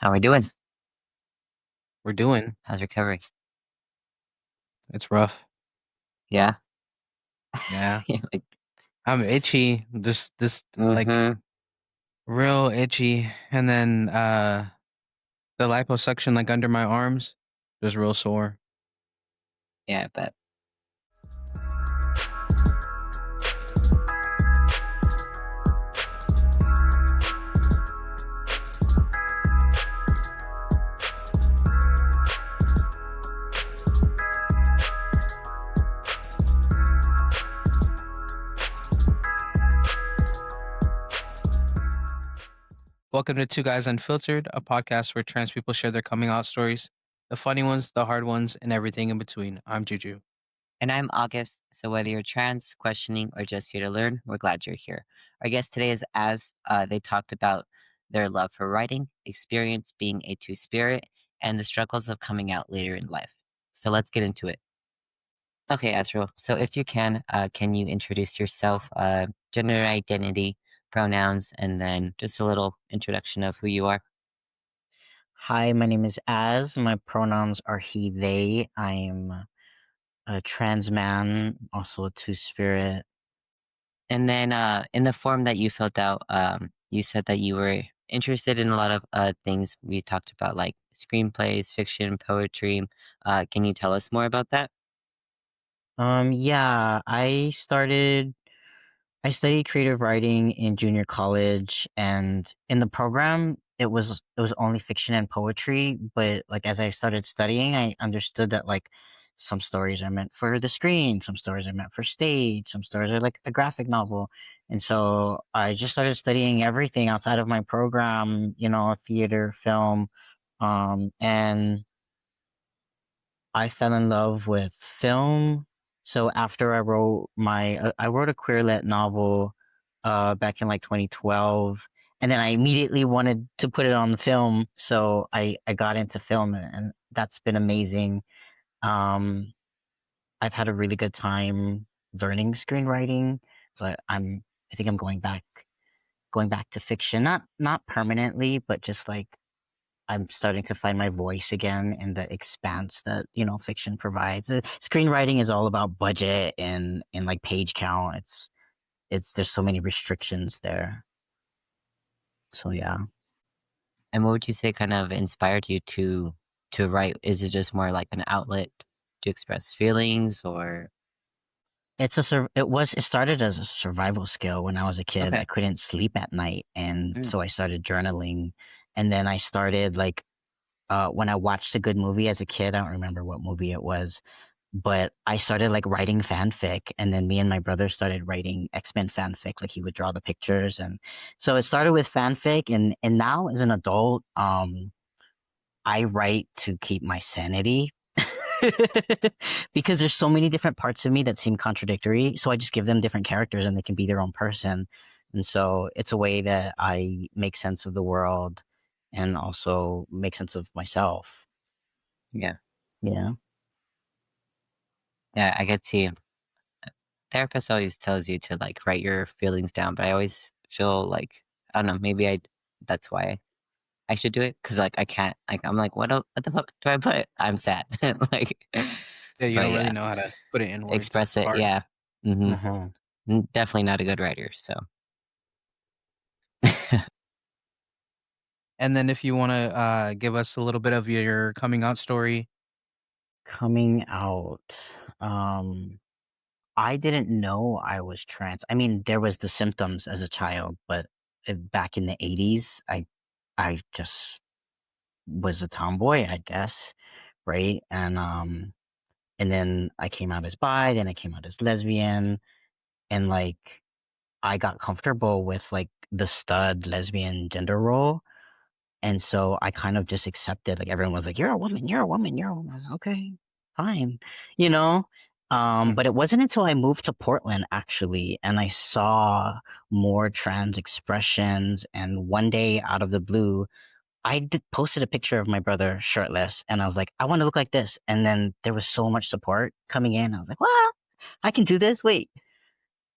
How are we doing? We're doing. How's recovery? It's rough. Yeah. Yeah. Yeah, like, I'm itchy. This like mm-hmm. real itchy. And then the liposuction like under my arms, just real sore. Yeah, but Welcome to Two Guys Unfiltered, a podcast where trans people share their coming out stories, the funny ones, the hard ones, and everything in between. I'm Juju. and I'm August. So whether you're trans, questioning, or just here to learn, we're glad you're here. Our guest today is they talked about their love for writing, experience being a two-spirit, and the struggles of coming out later in life. So let's get into it. Okay, Azrael. So if you can you introduce yourself, gender identity, pronouns, and then just a little introduction of who you are? Hi, my name is Az. My pronouns are he, they. I'm a trans man, also a two spirit. And then in the form that you filled out, you said that you were interested in a lot of things we talked about, like screenplays, fiction, poetry. Can you tell us more about that? Yeah, I studied creative writing in junior college, and in the program, it was only fiction and poetry. But like as I started studying, I understood that like some stories are meant for the screen, some stories are meant for stage, some stories are like a graphic novel. And so I just started studying everything outside of my program, theater, film, and I fell in love with film. So after I wrote a queer lit novel back in like 2012, and then I immediately wanted to put it on the film. So I got into film, and that's been amazing. Um, I've had a really good time learning screenwriting, but I think I'm going back to fiction, not permanently, but just like I'm starting to find my voice again in the expanse that fiction provides. Screenwriting is all about budget and like page count. It's there's so many restrictions there. So yeah, And what would you say kind of inspired you to write? Is it just more like an outlet to express feelings, or it started as a survival skill when I was a kid. I okay? couldn't sleep at night, and Mm. so I started journaling, and then I started like when I watched a good movie as a kid. I don't remember what movie it was, but I started like writing fanfic, and then me and my brother started writing X-Men fanfic. Like he would draw the pictures, and so it started with fanfic, and now as an adult, I write to keep my sanity. Because there's so many different parts of me that seem contradictory, so I just give them different characters and they can be their own person. And so it's a way that I make sense of the world and also make sense of myself. Yeah, Yeah. yeah, I get to. Therapist always tells you to like write your feelings down, but I always feel like I don't know. Maybe I that's why I should do it because like I can't. Like I'm like, what the fuck do I put? I'm sad. Like, Yeah, you but don't really yeah, know how to put it in words. express It's it. hard. Yeah. Mm-hmm. Uh-huh. Definitely not a good writer. So And then if you want to give us a little bit of your coming out story. Coming out. Um, I didn't know I was trans. I mean, there was the symptoms as a child, but back in the 80s, I just was a tomboy, I guess, right? And then I came out as bi, then I came out as lesbian, and like I got comfortable with like the stud lesbian gender role. And so I kind of just accepted, like everyone was like, "You're a woman, you're a woman, you're a woman." I was like, okay, fine, you know. But it wasn't until I moved to Portland actually, and I saw more trans expressions. And one day, out of the blue, posted a picture of my brother shirtless, and I was like, "I want to look like this." And then there was so much support coming in. I was like, "What? I can do this." Wait,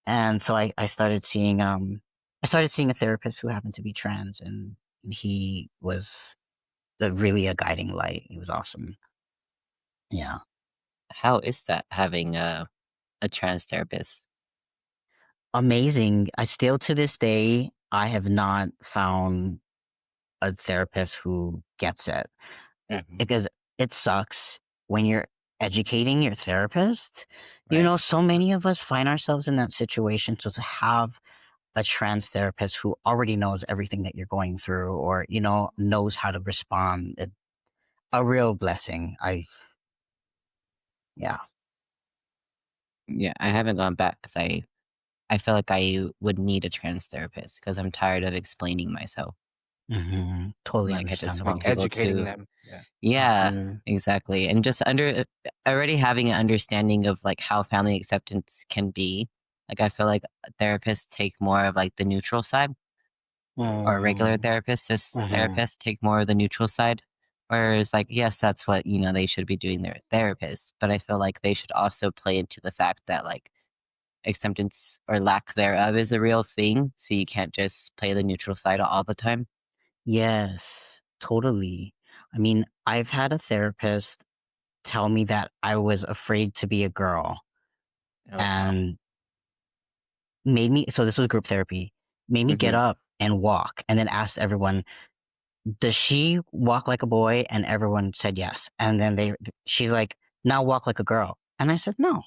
and so I started seeing a therapist who happened to be trans, and he was really a guiding light. He was awesome. Yeah. How is that having a trans therapist? Amazing. I still to this day, I have not found a therapist who gets it Mhm. because it sucks when you're educating your therapist. Right. So many of us find ourselves in that situation. So to have a trans therapist who already knows everything that you're going through or, knows how to respond, a real blessing. Yeah. Yeah, I haven't gone back because I feel like I would need a trans therapist because I'm tired of explaining myself. Totally Like, I just Like want understandable. people educating to. them. Yeah. Yeah, Mhm. exactly, and just already having an understanding of, like, how family acceptance can be. Like, I feel like therapists take more of, like, the neutral side, or regular Mm, mhm. therapists take more of the neutral side, whereas, like, yes, that's what, they should be doing, their therapists, but I feel like they should also play into the fact that, like, acceptance or lack thereof is a real thing, so you can't just play the neutral side all the time. Yes, totally. I mean, I've had a therapist tell me that I was afraid to be a girl Oh, wow. and made me, so this was group therapy, made me get Mhm. up and walk and then asked everyone, does she walk like a boy? And everyone said yes. And then she's like, now walk like a girl. And I said, no,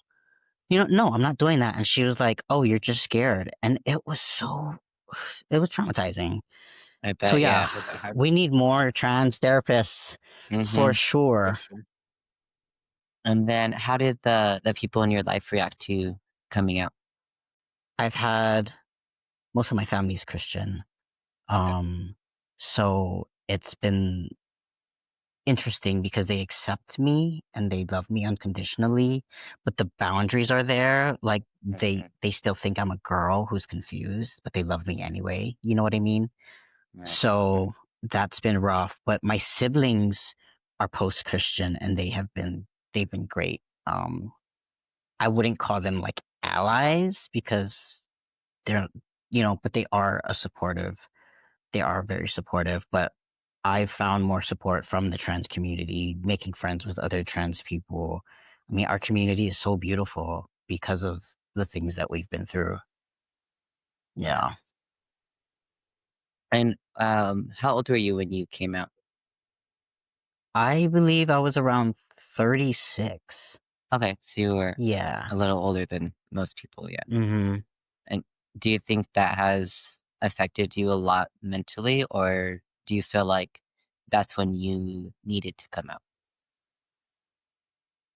no, I'm not doing that. And she was like, oh, you're just scared. And it was traumatizing. I So bet, yeah, yeah. With that hybrid. we need more trans therapists for Mhm. For sure. sure. And then how did the people in your life react to coming out? I've had most of my family's Christian. Okay. Um, so it's been interesting because they accept me and they love me unconditionally, but the boundaries are there. Like Mhm. they still think I'm a girl who's confused, but they love me anyway. You know what I mean? Right. So that's been rough. But my siblings are post Christian and they've been great. I wouldn't call them like allies because they're but they are very supportive, but I've found more support from the trans community, making friends with other trans people. I mean, our community is so beautiful because of the things that we've been through. Yeah. Yeah. And, how old were you when you came out? I believe I was around 36. Okay, so you were Yeah. a little older than most people, yeah. Mhm. And do you think that has affected you a lot mentally, or do you feel like that's when you needed to come out?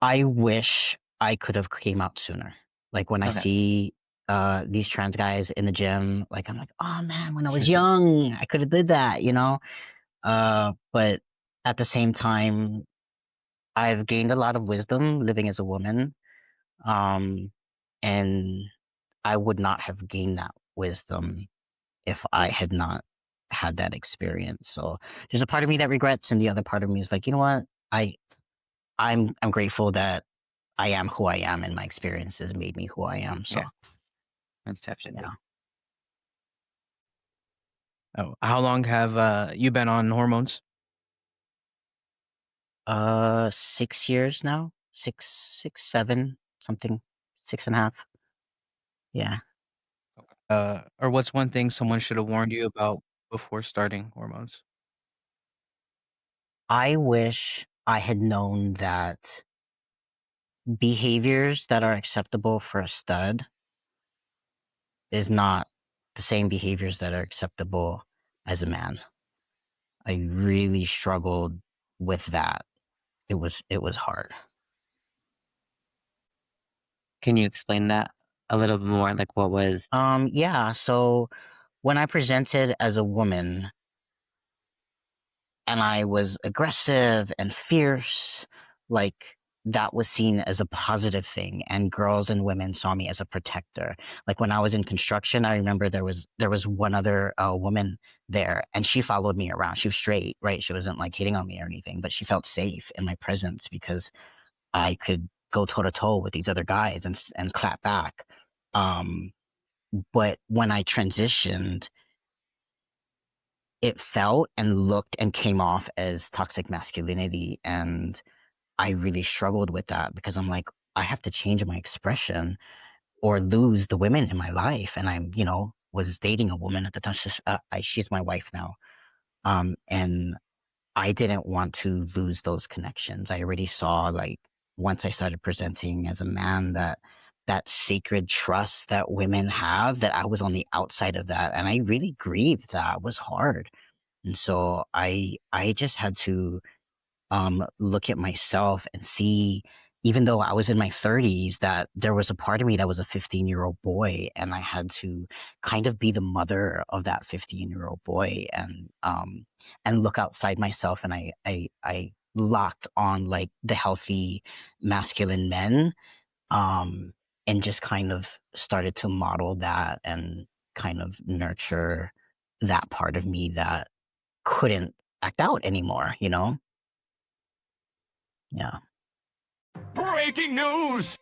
I wish I could have came out sooner. Like when I Okay. see these trans guys in the gym, like I'm like, "Oh man, when I was young, I could have did that." But at the same time, I've gained a lot of wisdom living as a woman. Um, and I would not have gained that wisdom if I Yeah. had not had that experience. So there's a part of me that regrets, and the other part of me is like, you know what? I'm grateful that I am who I am, and my experiences made me who I am. So Yeah, most definitely. yeah. Oh, how long have you been on hormones? 6 years now, 7, something, 6.5. Yeah. Or what's one thing someone should have warned you about before starting hormones? I wish I had known that behaviors that are acceptable for a stud is not the same behaviors that are acceptable as a man. I really struggled with that. It was hard. Can you explain that a little bit more? Like, what was. Yeah, so when I presented as a woman and I was aggressive and fierce, like that was seen as a positive thing, and girls and women saw me as a protector. Like when I was in construction, I remember there was one other woman there, and she followed me around. She was straight, right? She wasn't like hitting on me or anything, but she felt safe in my presence because I could go toe to toe with these other guys and clap back. Um, but when I transitioned, it felt and looked and came off as toxic masculinity, and I really struggled with that because I'm like, I have to change my expression or lose the women in my life. And I'm, was dating a woman at the time. She's my wife now. And I didn't want to lose those connections. I already saw, like, once I started presenting as a man, that sacred trust that women have, that I was on the outside of that, and I really grieved that. It was hard. And so I just had to look at myself and see, even though I was in my 30s, that there was a part of me that was a 15-year-old boy, and I had to kind of be the mother of that 15-year-old boy, and look outside myself, and I locked on, like, the healthy masculine men, um, and just kind of started to model that and kind of nurture that part of me that couldn't act out anymore, you know? Yeah. Breaking news!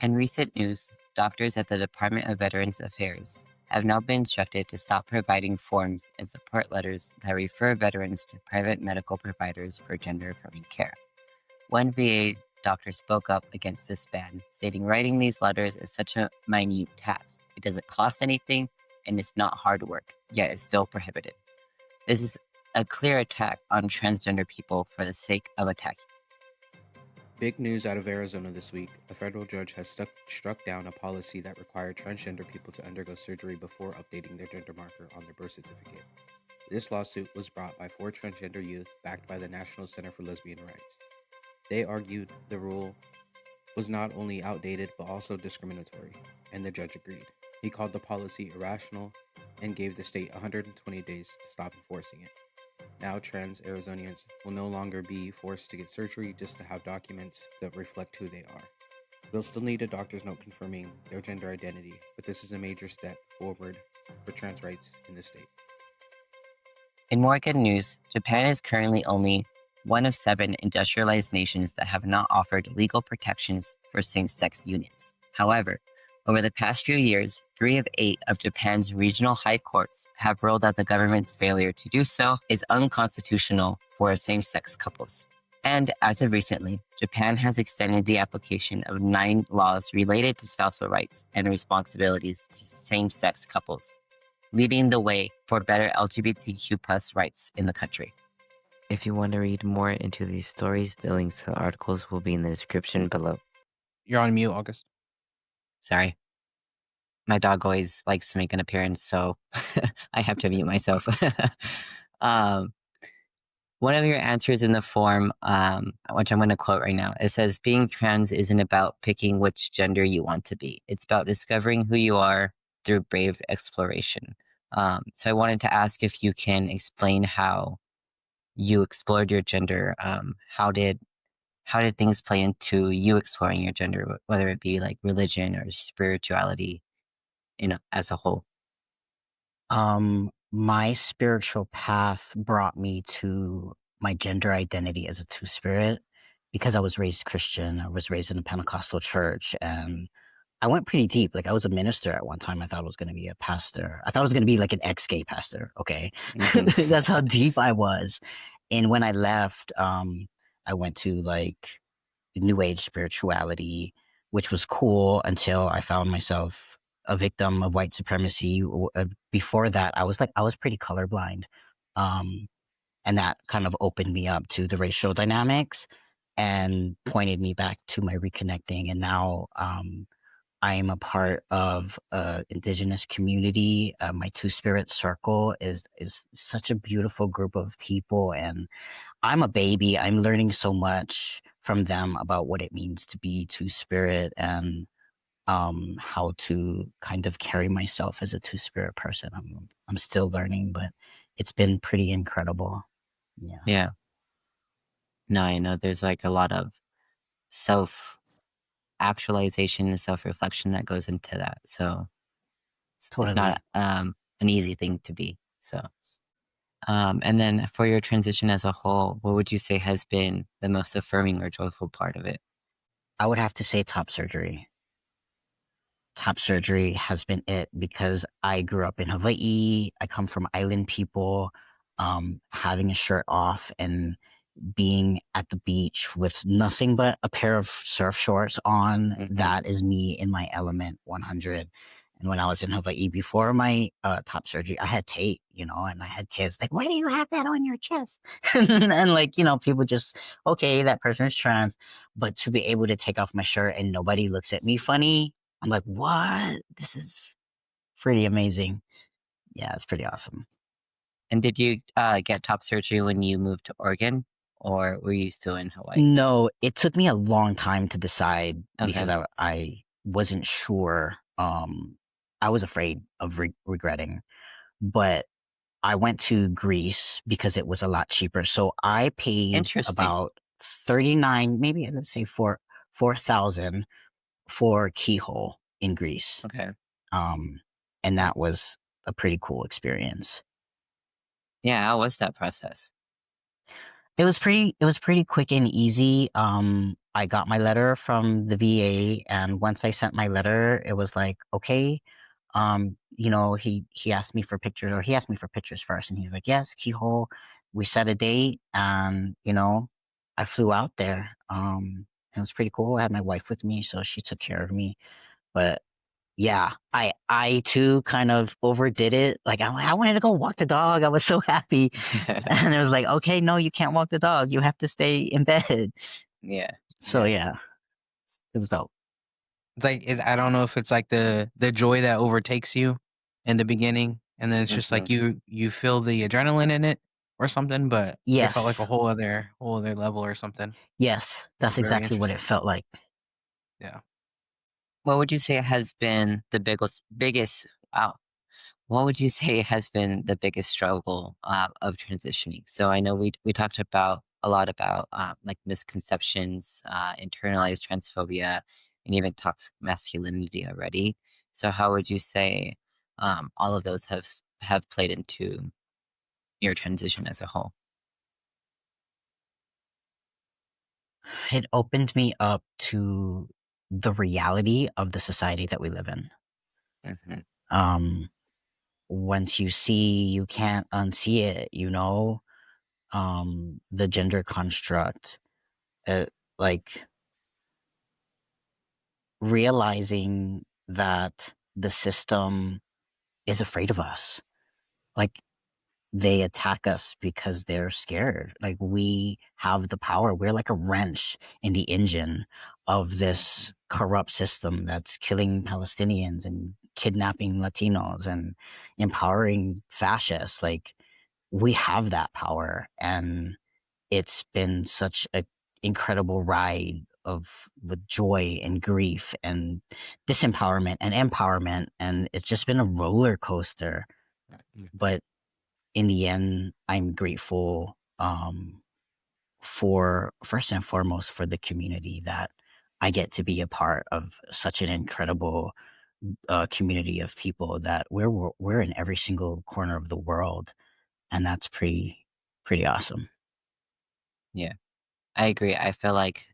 In recent news, doctors at the Department of Veterans Affairs have now been instructed to stop providing forms and support letters that refer veterans to private medical providers for gender-affirming care. One VA doctor spoke up against this ban, stating writing these letters is such a minute task. It doesn't cost anything, and it's not hard work, yet it's still prohibited. This is a clear attack on transgender people for the sake of attacking. Big news out of Arizona this week. A federal judge has struck down a policy that required transgender people to undergo surgery before updating their gender marker on their birth certificate. This lawsuit was brought by 4 transgender youth backed by the National Center for Lesbian Rights. They argued the rule was not only outdated but also discriminatory, and the judge agreed. He called the policy irrational and gave the state 120 days to stop enforcing it. Now, trans Arizonians will no longer be forced to get surgery just to have documents that reflect who they are. They'll still need a doctor's note confirming their gender identity, but this is a major step forward for trans rights in the state. In more good news, Japan is currently only one of 7 industrialized nations that have not offered legal protections for same-sex unions. However, over the past few years, 3 of 8 of Japan's regional high courts have ruled that the government's failure to do so is unconstitutional for same-sex couples. And as of recently, Japan has extended the application of 9 laws related to spousal rights and responsibilities to same-sex couples, leading the way for better LGBTQ+ rights in the country. If you want to read more into these stories, the links to the articles will be in the description below. You're on mute, August. Sorry. My dog always likes to make an appearance, so I have to mute myself. One of your answers in the form, which I'm going to quote right now, it says, being trans isn't about picking which gender you want to be. It's about discovering who you are through brave exploration. So I wanted to ask if you can explain how you explored your gender. How did things play into you exploring your gender, whether it be like religion or spirituality, as a whole? My spiritual path brought me to my gender identity as a two-spirit because I was raised Christian. I was raised in a Pentecostal church, and I went pretty deep. Like, I was a minister at one time. I thought I was going to be a pastor. I thought I was going to be like an ex-gay pastor. Okay. Mhm. That's how deep I was. And when I left, I went to, like, new age spirituality, which was cool until I found myself a victim of white supremacy. Before that, I was pretty colorblind. Um, and that kind of opened me up to the racial dynamics and pointed me back to my reconnecting. And now, I am a part of a indigenous community. My Two Spirit Circle is such a beautiful group of people, and I'm a baby. I'm learning so much from them about what it means to be Two Spirit, and how to kind of carry myself as a Two Spirit person. I'm still learning, but it's been pretty incredible. Yeah, Yeah. No, I know there's like a lot of self actualization and self reflection that goes into that. So it's not totally. an easy thing to be. So and then for your transition as a whole, what would you say has been the most affirming or joyful part of it? I would have to say top surgery. Top surgery has been it because I grew up in Hawaii. I come from island people. having a shirt off and being at the beach with nothing but a pair of surf shorts on. Mhm. That is me in my element 100. And when I was in Hawaii before my top surgery, I had tape, and I had kids like, why do you have that on your chest? And like, people just, okay, that person is trans. But to be able to take off my shirt and nobody looks at me funny, I'm like, what? This is pretty amazing. Yeah, it's pretty awesome. And did you, get top surgery when you moved to Oregon, or were you still in Hawaii? No, it took me a long time to decide because Okay. I wasn't sure. I was afraid of regretting, but I went to Greece because it was a lot cheaper. So I paid Interesting. about 39, maybe let's say 4,000 for keyhole in Greece. Okay. Um, and that was a pretty cool experience. Yeah, how was that process? It was pretty quick and easy. I got my letter from the VA, and once I sent my letter, it was like, okay, he asked me for pictures, or he asked me for pictures first, and he's like, yes, keyhole. We set a date, and I flew out there. It was pretty cool. I had my wife with me, so she took care of me. But yeah, I too kind of overdid it. Like I wanted to go walk the dog. I was so happy. And it was like, okay, no, you can't walk the dog. You have to stay in bed. Yeah. So Yeah. yeah, it was dope. It's like I don't know if it's like the joy that overtakes you in the beginning, and then it's just Mhm. like you feel the adrenaline in it or something, but it felt like Yes. a whole other level or something. Yes, It's that's very exactly what it interesting. felt like. Yeah. What would you say has been the biggest wow. What would you say has been the biggest struggle, of transitioning? So I know we talked about a lot about, like, misconceptions, internalized transphobia, and even toxic masculinity already. So how would you say, all of those have played into your transition as a whole? It opened me up to the reality of the society that we live in. Mhm. Um, Once you see, you can't unsee it. The gender construct, uh, like realizing that the system is afraid of us. Like they attack us because they're scared. Like we have the power. We're like a wrench in the engine of this Mhm. corrupt system that's killing Palestinians and kidnapping Latinos and empowering fascists. Like we have that power, and it's been such a incredible ride of with joy and grief and disempowerment and empowerment, and it's just been a roller coaster. Mhm. But in the end, I'm grateful for first and foremost for the community that I get to be a part of such an incredible community of people that we're in every single corner of the world, and that's pretty awesome. Yeah, I agree. I feel like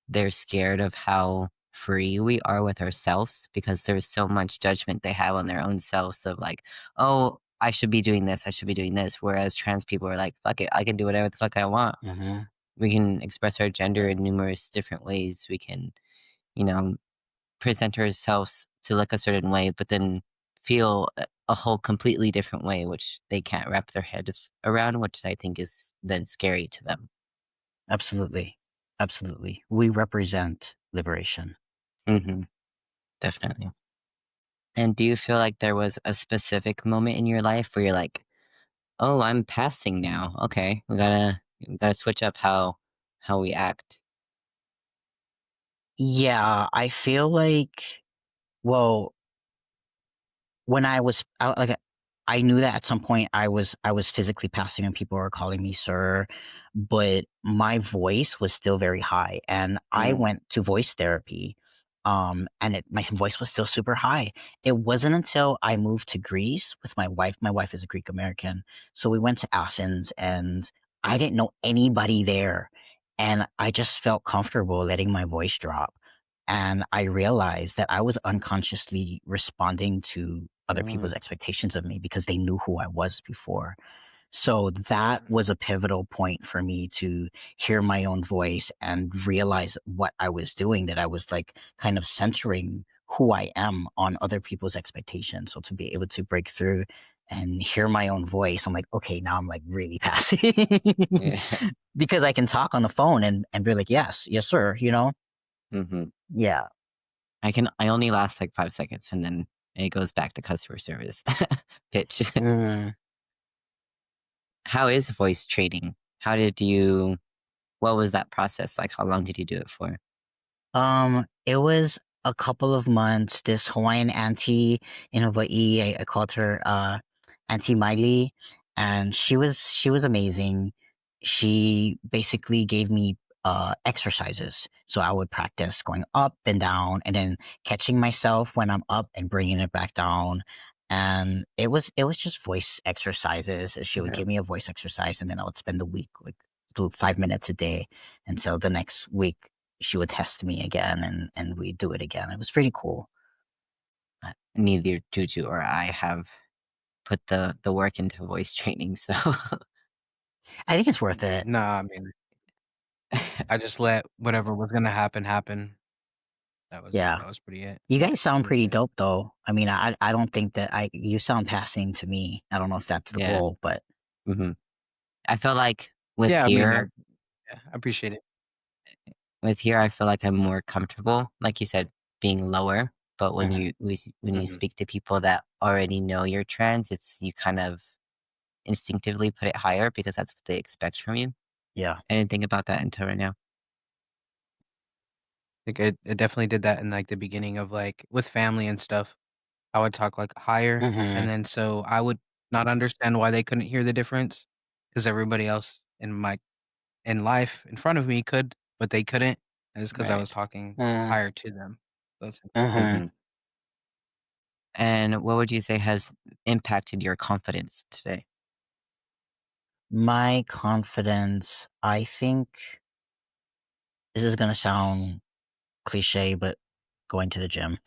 they're scared of how free we are with ourselves because there's so much judgment they have on their own selves of like, "Oh, I should be doing this, I should be doing this," whereas trans people are like, "Fuck it, I can do whatever the fuck I want." Hmm. We can express our gender in numerous different ways. We can, you know, present ourselves to look a certain way, but then feel a whole completely different way, which they can't wrap their heads around, which I think is then scary to them. Absolutely, absolutely. We represent liberation. Mhm, definitely. And do you feel like there was a specific moment in your life where you're like, "Oh, I'm passing now. Okay, we gotta switch up how we act." Yeah, I feel like, well, when I knew that at some point I was physically passing and people were calling me sir, but my voice was still very high, and I Mm, went to voice therapy, and my voice was still super high. It wasn't until I moved to Greece with my wife. My wife is a Greek American, so we went to Athens, and I didn't know anybody there, and I just felt comfortable letting my voice drop. And I realized that I was unconsciously responding to other people's mm, expectations of me because they knew who I was before. So that was a pivotal point for me to hear my own voice and realize what I was doing, that I was like kind of centering who I am on other people's expectations. So to be able to break through and hear my own voice, I'm like, okay, now I'm like really passing Yeah. because I can talk on the phone and be like, yes, yes, sir, you know? Mhm. Yeah. I only last like 5 seconds, and then it goes back to customer service pitch. Mm. How is voice trading? What was that process like? How long did you do it for? It was a couple of months. This Hawaiian auntie in Hawaii, I called her Auntie Miley, and she was amazing. She basically gave me exercises, so I would practice going up and down, and then catching myself when I'm up and bringing it back down. And it was just voice exercises. She would Yeah. give me a voice exercise, and then I would spend the week like do 5 minutes a day until the next week she would test me again and we'd do it again. It was pretty cool. Neither Juju or I have put the work into voice training, so I think it's worth it. Nah, I mean, I just let whatever was gonna happen happen. Yeah. That was pretty it. You guys That sound was pretty it. dope though. I mean, I don't think that you sound passing to me. I don't know if that's the yeah. goal, but Mhm. I feel like with Yeah, I mean, here yeah, I appreciate it. with here, I feel like I'm more comfortable, like you said, being lower, but Mhm, when you mhm. speak to people that already know you're trans, it's you kind of instinctively put it higher because that's what they expect from you. yeah. I didn't think about that until right now. Like, it definitely did that in, like, the beginning of, like with family and stuff. I would talk, like, higher, and Mhm. then so I would not understand why they couldn't hear the difference, because everybody else in life in front of me could, but they couldn't, and it's because I Right. was talking Mm. higher to them. That's Mhm. Mhm. And what would you say has impacted your confidence today? My confidence, I think this is going to sound cliche, but going to the gym.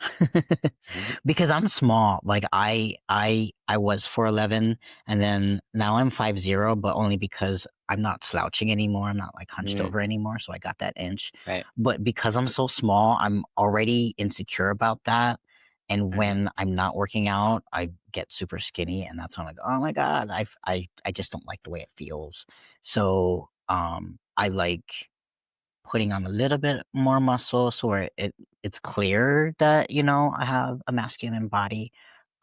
Because I'm small. Like I was 4'11", and then now I'm 5'0", but only because I'm not slouching anymore. I'm not like hunched Mm, over anymore, so I got that inch. right. But because I'm so small, I'm already insecure about that. And Mhm. when I'm not working out, I get super skinny, and that's when I'm like, oh my god, I just don't like the way it feels. So I like putting on a little bit more muscle so where it's clear that, I have a masculine body.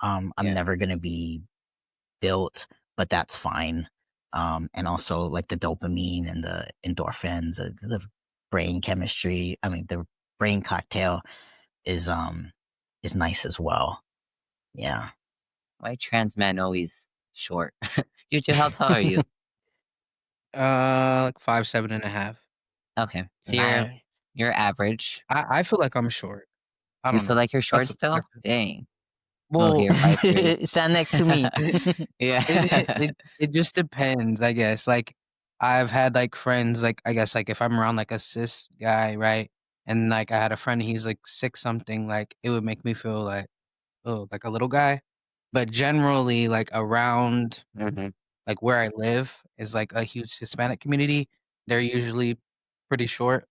I'm Yeah. never gonna be built, but that's fine. And also like the dopamine and the endorphins, the brain chemistry. I mean, the brain cocktail is is nice as well. Yeah. Why trans men always short? Juju, how tall are you? Like 5'7.5". Okay, so Nice. you're average. I feel like I'm short. I You don't feel know. like you're short That's still? Dang. I'm over well, here 5'3". Stand next to me. Yeah. it just depends, I guess. Like, I've had, like, friends, like, I guess, like, if I'm around, like, a cis guy, right? And, like, I had a friend, he's, like, 6 something, like, it would make me feel like, "Oh, like a little guy." But generally, like, around, Mhm. like, where I live is, like, a huge Hispanic community. They're usually pretty short,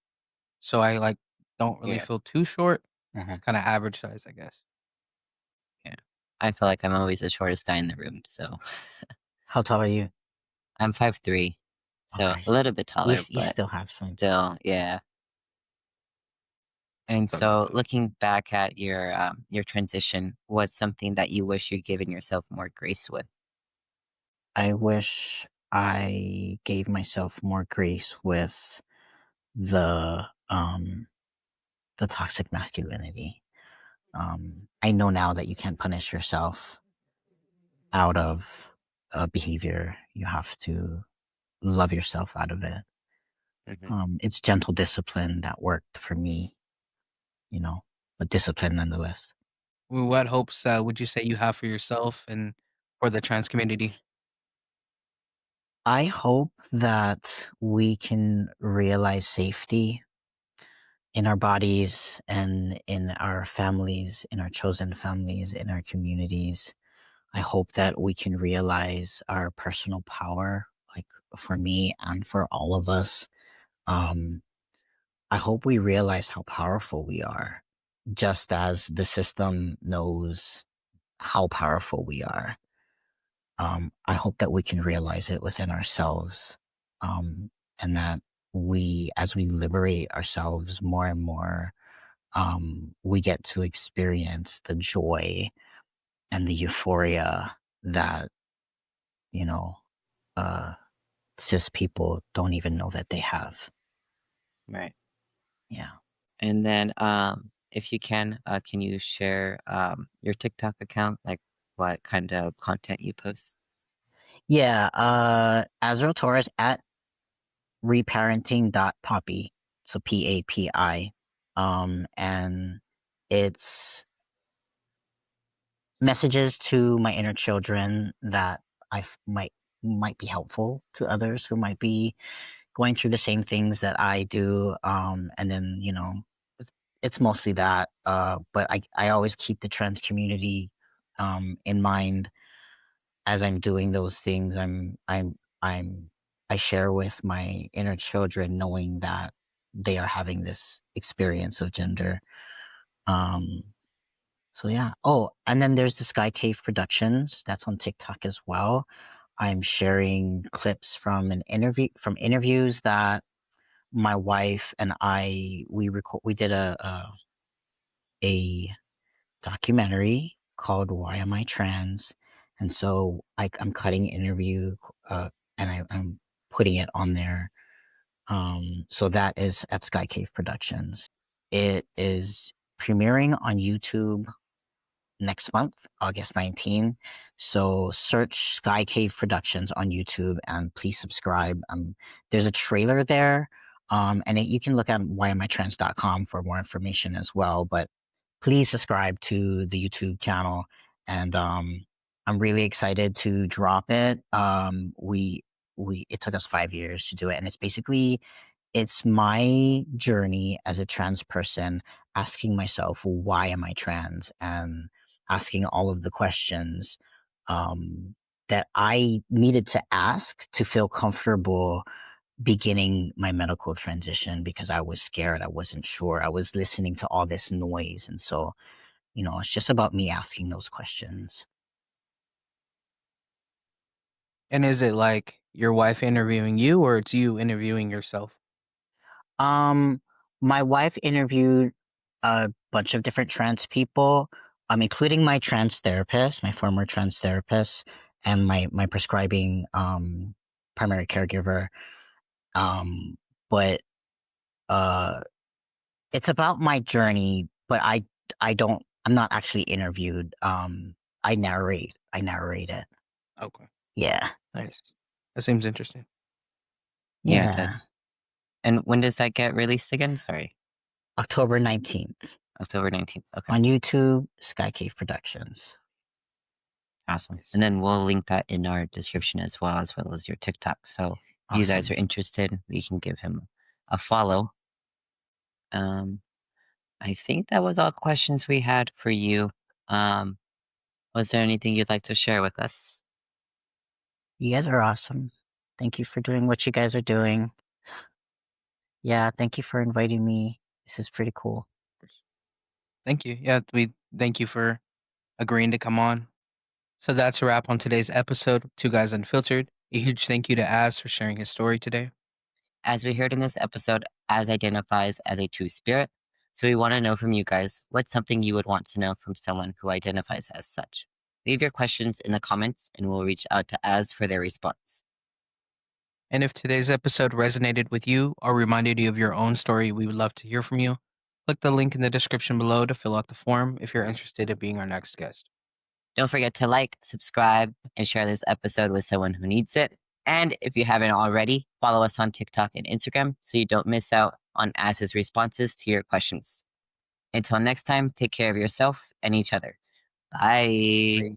so I, like, don't really Yeah, feel too short. Mhm. Kinda average size, I guess. yeah. I feel like I'm always the shortest guy in the room, so How tall are you? I'm 5'3", so Okay. a little bit You taller, you but still have some. still, yeah. And so looking back at your transition, what's something that you wish you'd given yourself more grace with? I wish I gave myself more grace with the um the toxic masculinity. I know now that you can't punish yourself out of behavior. You have to love yourself out of it. Mhm. It's gentle discipline that worked for me, you know, but discipline nonetheless. Well, what hopes, would you say you have for yourself and for the trans community? I hope that we can realize safety in our bodies and in our families, in our chosen families, in our communities. I hope that we can realize our personal power, like for me and for all of us. Um, I hope we realize how powerful we are, just as the system knows how powerful we are. I hope that we can realize it within ourselves, and that as we liberate ourselves more and more, we get to experience the joy and the euphoria that, you know, uh, cis people don't even know that they have. Right. Yeah. And then, if you can you share your TikTok account, like what kind of content you post? Yeah. Azrael Torres at reparenting.poppy. So PAPI. And it's messages to my inner children that might be helpful to others who might be going through the same things that I do. And then, it's mostly that. But I always keep the trans community in mind as I'm doing those things. I share with my inner children, knowing that they are having this experience of gender. Um, so yeah. Oh, and then there's the Sky Cave Productions. That's on TikTok as well. I'm sharing clips from interviews that my wife and we did a documentary called "Why Am I Trans?" And so I'm cutting interview, and I'm putting it on there. So that is at Sky Cave Productions. It is premiering on YouTube next month, August 19. So search Sky Cave Productions on YouTube and please subscribe. There's a trailer there. And you can look at whyamitrans.com for more information as well. But please subscribe to the YouTube channel. And I'm really excited to drop it. It took us 5 years to do it, and it's my journey as a trans person, asking myself, why am I trans? And asking all of the questions that I needed to ask to feel comfortable beginning my medical transition, because I was scared. I wasn't sure. I was listening to all this noise. And so, it's just about me asking those questions. And is it like your wife interviewing you or it's you interviewing yourself? Um, my wife interviewed a bunch of different trans people, including my trans therapist, my former trans therapist, and my prescribing primary caregiver. Um, but uh, it's about my journey, but I'm not actually interviewed. I narrate it. Okay. Yeah, Nice. That seems interesting. Yeah, it yeah. does. And when does that get released again? Sorry. October 19th October 19th. Okay. on YouTube, Sky Cave Productions. Awesome. Nice. And then we'll link that in our description as well as your TikTok. So if you guys Awesome. are interested, we can give him a follow. I think that was all questions we had for you. Um, was there anything you'd like to share with us? You guys are awesome. Thank you for doing what you guys are doing. Yeah, thank you for inviting me. This is pretty cool. Thank you. Yeah, we thank you for agreeing to come on. So that's a wrap on today's episode, Two Guys Unfiltered. A huge thank you to Az for sharing his story today. As we heard in this episode, Az identifies as a two spirit. So we want to know from you guys what's something you would want to know from someone who identifies as such. Leave your questions in the comments and we'll reach out to Az for their response. And if today's episode resonated with you or reminded you of your own story, we would love to hear from you. Click the link in the description below to fill out the form if you're interested in being our next guest. Don't forget to like, subscribe, and share this episode with someone who needs it. And if you haven't already, follow us on TikTok and Instagram so you don't miss out on Az's responses to your questions. Until next time, take care of yourself and each other. Bye.